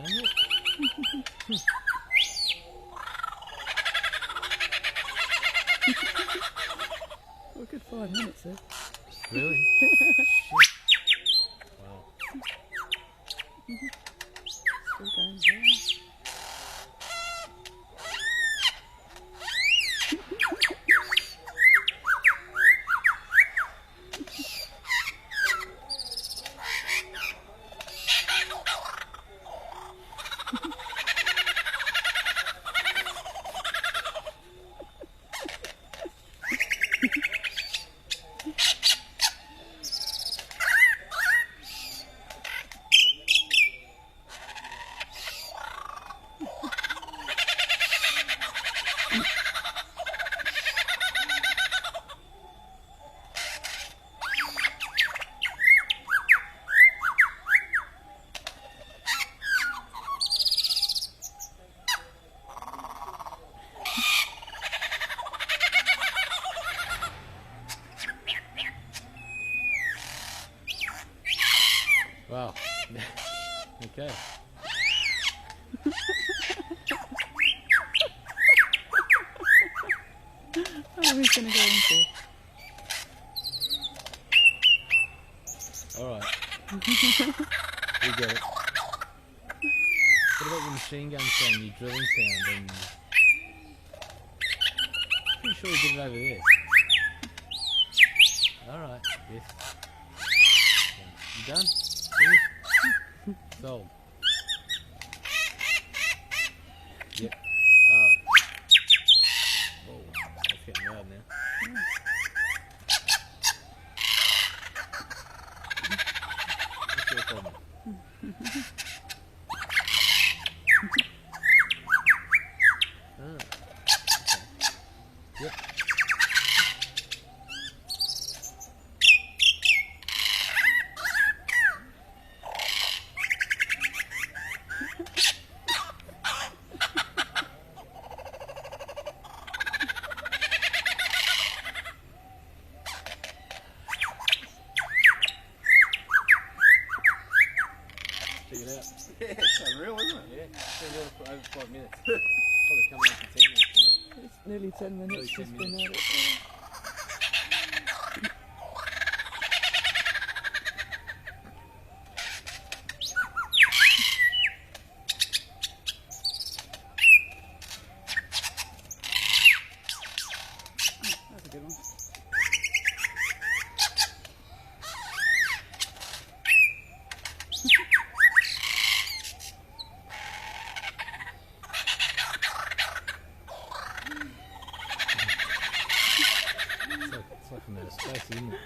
done yet? Well, a good 5 minutes there. Really? Shit. Wow. Still going down. Wow. Okay. Oh, who's going to go in for? Alright. We get it. What about your machine gun sound, your drilling sound, and... Pretty sure we did it over there. Alright, yes. You done? Finished? Sold. Yep. Alright. Oh, that's getting loud now. What's your problem? Ah, okay. Yep. Check it out. Yeah, it's unreal, isn't it? Yeah, it's been going for over 5 minutes. Probably coming on for 10 minutes now. It's nearly 10 minutes. Nearly 10 She's been minutes. at it. That's a good one. It's like from outer space, isn't it?